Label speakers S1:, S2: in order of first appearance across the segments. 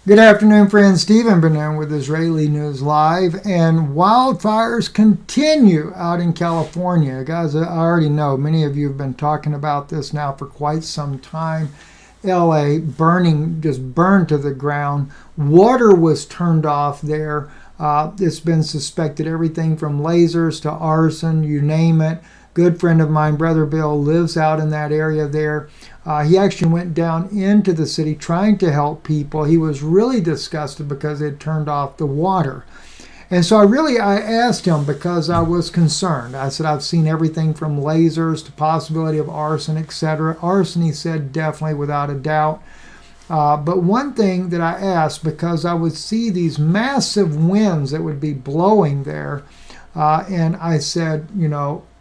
S1: Good afternoon, friends. Stephen Burnett with Israeli News Live. And wildfires continue out in California. Guys, I already know many of you have been talking about this now for quite some time. LA burning, just burned to the ground. Water was turned off there. It's been suspected everything from lasers to arson, you name it. Good friend of mine, Brother Bill, lives out in that area there. He actually went down into the city trying to help people. He was really disgusted because they had turned off the water. And so I asked him because I was concerned. I said, I've seen everything from lasers to possibility of arson, etc. Arson, he said, definitely without a doubt. But one thing that I asked, because I would see these massive winds that would be blowing there, and I said,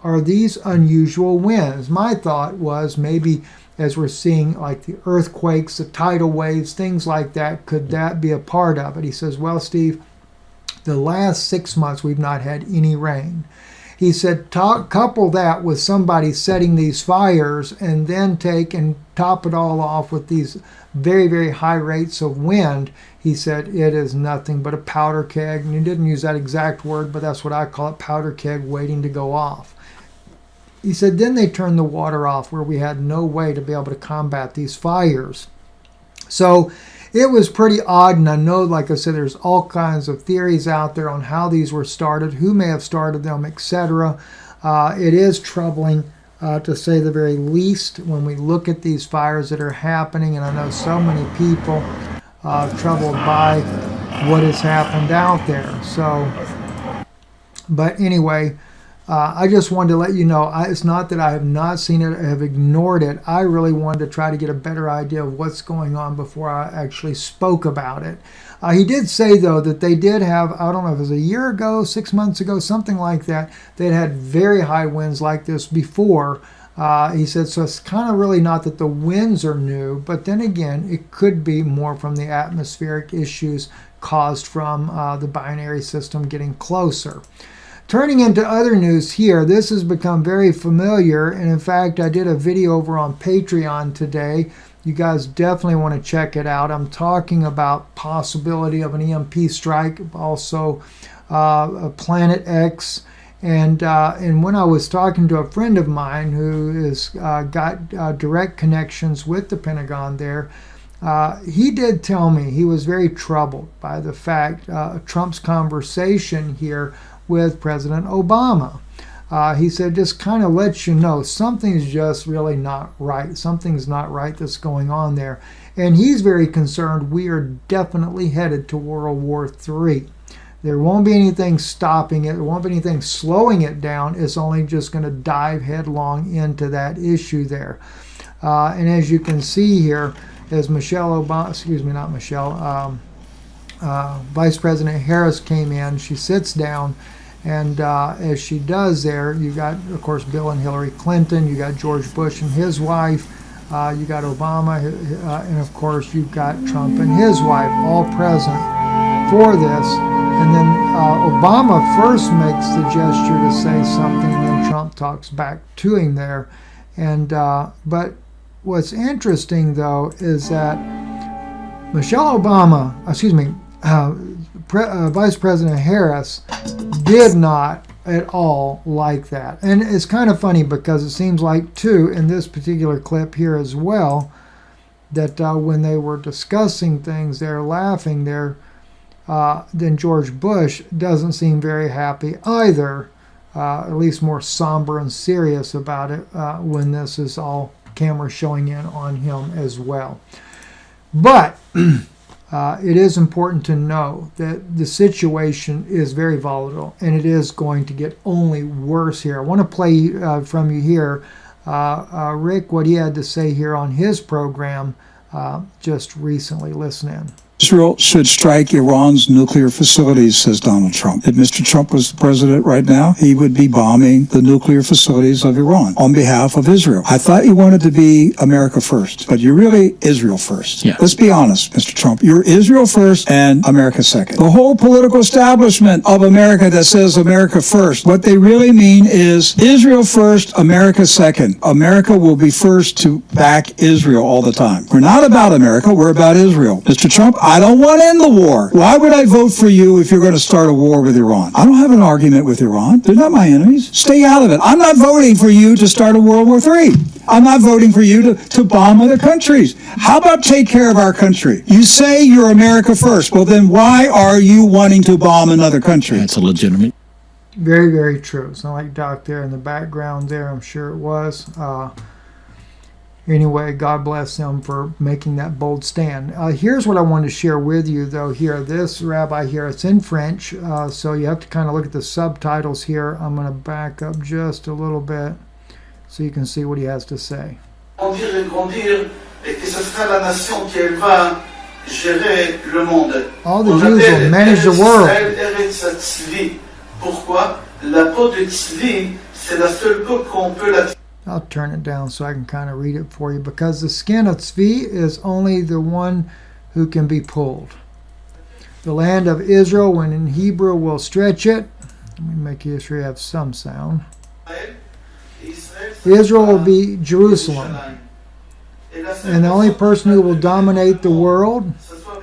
S1: are these unusual winds? My thought was maybe as we're seeing like the earthquakes, the tidal waves, things like that, could that be a part of it? He says, well, Steve, the last 6 months we've not had any rain. He said, couple that with somebody setting these fires and then take and top it all off with these very, very high rates of wind. He said, it is nothing but a powder keg. And he didn't use that exact word, but that's what I call it, powder keg waiting to go off. He said, then they turned the water off where we had no way to be able to combat these fires. So it was pretty odd, and I know, like I said, there's all kinds of theories out there on how these were started, who may have started them, etc. It is troubling, to say the very least, when we look at these fires that are happening, and I know so many people troubled by what has happened out there. So, but anyway, I just wanted to let you know, it's not that I have not seen it, I have ignored it. I really wanted to try to get a better idea of what's going on before I actually spoke about it. He did say, though, that they did have, I don't know if it was a year ago, 6 months ago, something like that, they'd had very high winds like this before. He said, so it's kind of really not that the winds are new, but then again, it could be more from the atmospheric issues caused from the binary system getting closer. Turning into other news here, this has become very familiar, and in fact, I did a video over on Patreon today. You guys definitely want to check it out. I'm talking about possibility of an EMP strike, also Planet X, and when I was talking to a friend of mine who has got direct connections with the Pentagon there, he did tell me he was very troubled by the fact Trump's conversation here with President Obama. He said, just kind of lets you know something's just really not right. Something's not right that's going on there. And he's very concerned we are definitely headed to World War III. There won't be anything stopping it. There won't be anything slowing it down. It's only just going to dive headlong into that issue there. And as you can see here, as Michelle Obama, not Michelle, Vice President Harris came in, she sits down, and as she does there, you got, of course, Bill and Hillary Clinton, you got George Bush and his wife, you got Obama, and of course you've got Trump and his wife, all present for this. And then Obama first makes the gesture to say something, and then Trump talks back to him there. And but what's interesting, though, is that Michelle Obama, Vice President Harris did not at all like that. And it's kind of funny because it seems like, too, in this particular clip here as well, that when they were discussing things, they're laughing there, then George Bush doesn't seem very happy either, at least more somber and serious about it when this is all camera showing in on him as well. But it is important to know that the situation is very volatile, and it is going to get only worse here. I want to play from you here, Rick, what he had to say here on his program just recently. Listen in.
S2: Israel should strike Iran's nuclear facilities, says Donald Trump. If Mr. Trump was the president right now, he would be bombing the nuclear facilities of Iran on behalf of Israel. I thought you wanted to be America first, but you're really Israel first.
S3: Yeah.
S2: Let's be honest, Mr. Trump. You're Israel first and America second. The whole political establishment of America that says America first, what they really mean is Israel first, America second. America will be first to back Israel all the time. We're not about America, we're about Israel. Mr. Trump, I don't want to end the war. Why would I vote for you if you're going to start a war with Iran? I don't have an argument with Iran. They're not my enemies. Stay out of it. I'm not voting for you to start a World War III. I'm not voting for you to bomb other countries. How about take care of our country? You say you're America first. Well, then why are you wanting to bomb another country?
S3: That's a legitimate.
S1: Very, very true. It's not like Doc there in the background there. I'm sure it was. Anyway, God bless them for making that bold stand. Here's what I wanted to share with you, though, here. This rabbi here, it's in French, so you have to kind of look at the subtitles here. I'm going to back up just a little bit so you can see what he has to say.
S4: Grandir et grandir, et que ce sera la nation qui elle va gérer le monde.
S1: All the Jews will manage the world.
S4: Eretz Tzvi. Pourquoi? La peau de Tzvi, c'est la seule peau qu'on peut la.
S1: I'll turn it down so I can kind of read it for you. Because the skin of Tzvi is only the one who can be pulled. The land of Israel, when in Hebrew, will stretch it. Let me make sure you have some sound. Israel will be Jerusalem. And the only person who will dominate the world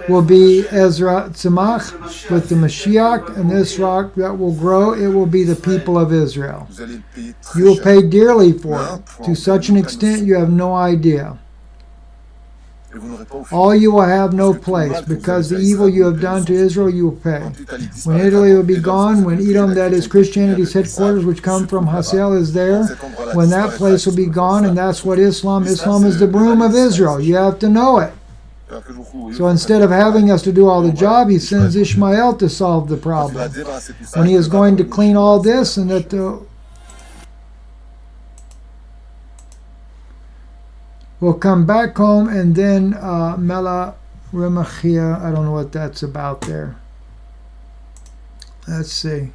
S1: will be Ezra Tzemach with the Mashiach, and this rock that will grow, it will be the people of Israel. You will pay dearly for it, to such an extent you have no idea. All you will have no place, because the evil you have done to Israel you will pay. When Italy will be gone, when Edom, that is Christianity's headquarters, which come from Hassel, is there, when that place will be gone, and that's what Islam is the broom of Israel. You have to know it. So instead of having us to do all the job, he sends Ishmael to solve the problem. When he is going to clean all this, and that we'll come back home, and then Mela Remachia, I don't know what that's about there. Let's see.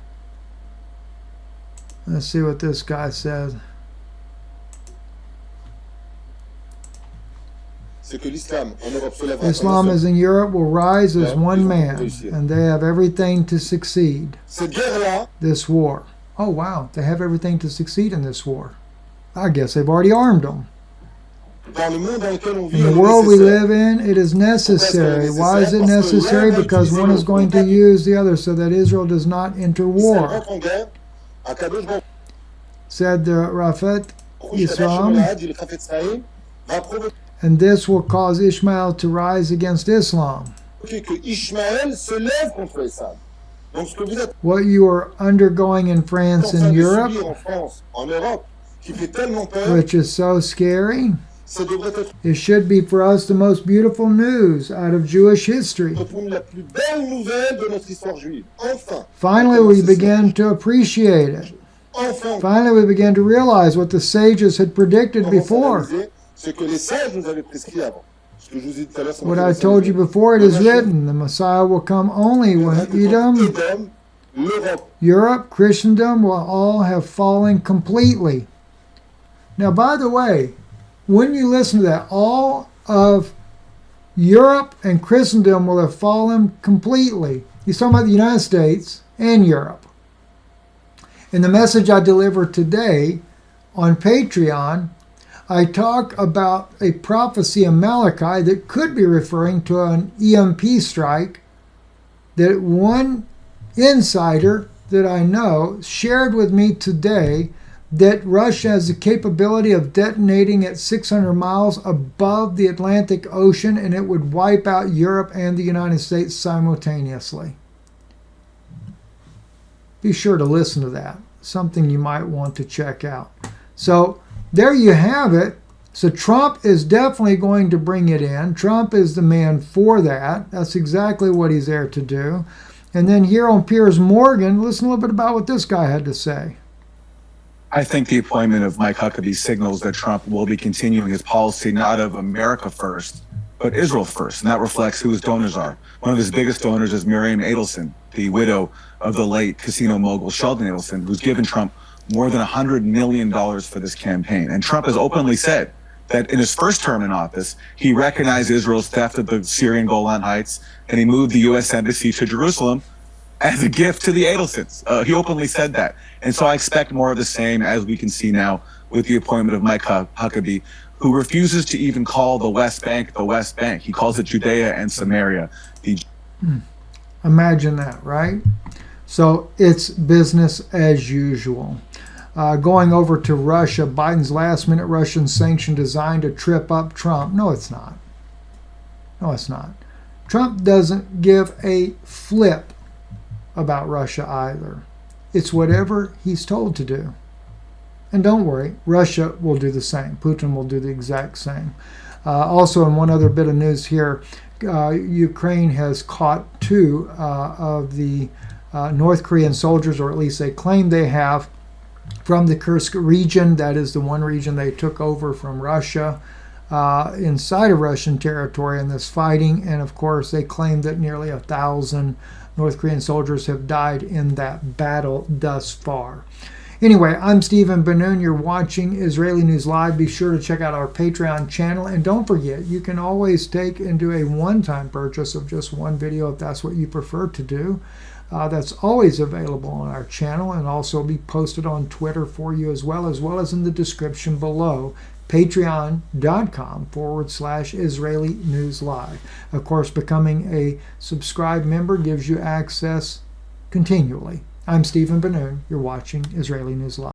S1: Let's see what this guy says. Islam is in Europe will rise as one man, and they have everything to succeed. This war. Oh wow, they have everything to succeed in this war. I guess they've already armed them. In the world we live in, it is necessary. Why is it necessary? Because one is going to use the other so that Israel does not enter war. Said the Prophet Islam. And this will cause Ishmael to rise against Islam. What you are undergoing in France and Europe, which is so scary, it should be for us the most beautiful news out of Jewish history. Finally, we began to appreciate it. Finally, we began to realize what the sages had predicted before. What I told you before, it is written, the Messiah will come only when Edom, Europe, Christendom will all have fallen completely. Now, by the way, when you listen to that, all of Europe and Christendom will have fallen completely. He's talking about the United States and Europe. In the message I delivered today on Patreon, I talk about a prophecy in Malachi that could be referring to an EMP strike that one insider that I know shared with me today, that Russia has the capability of detonating at 600 miles above the Atlantic Ocean, and it would wipe out Europe and the United States simultaneously. Be sure to listen to that. Something you might want to check out. So there you have it. So Trump is definitely going to bring it in. Trump is the man for that. That's exactly what he's there to do. And then here on Piers Morgan, listen a little bit about what this guy had to say.
S5: I think the appointment of Mike Huckabee signals that Trump will be continuing his policy not of America first, but Israel first. And that reflects who his donors are. One of his biggest donors is Miriam Adelson, the widow of the late casino mogul Sheldon Adelson, who's given Trump more than $100 million for this campaign. And Trump has openly said that in his first term in office, he recognized Israel's theft of the Syrian Golan Heights, and he moved the U.S. Embassy to Jerusalem as a gift to the Adelsons. He openly said that. And so I expect more of the same, as we can see now with the appointment of Mike Huckabee, who refuses to even call the West Bank the West Bank. He calls it Judea and Samaria.
S1: Imagine that, right? So it's business as usual. Going over to Russia, Biden's last-minute Russian sanction designed to trip up Trump. No, it's not. No, it's not. Trump doesn't give a flip about Russia either. It's whatever he's told to do. And don't worry, Russia will do the same. Putin will do the exact same. Also, in one other bit of news here, Ukraine has caught 2 of the North Korean soldiers, or at least they claim they have, from the Kursk region. That is the one region they took over from Russia, inside of Russian territory in this fighting. And of course, they claim that nearly 1,000 North Korean soldiers have died in that battle thus far. Anyway, I'm Stephen Ben-Nun. You're watching Israeli News Live. Be sure to check out our Patreon channel. And don't forget, you can always take and do a one-time purchase of just one video if that's what you prefer to do. That's always available on our channel and also be posted on Twitter for you as well as in the description below. Patreon.com/Israeli News Live. Of course, becoming a subscribed member gives you access continually. I'm Stephen Ben-Nun. You're watching Israeli News Live.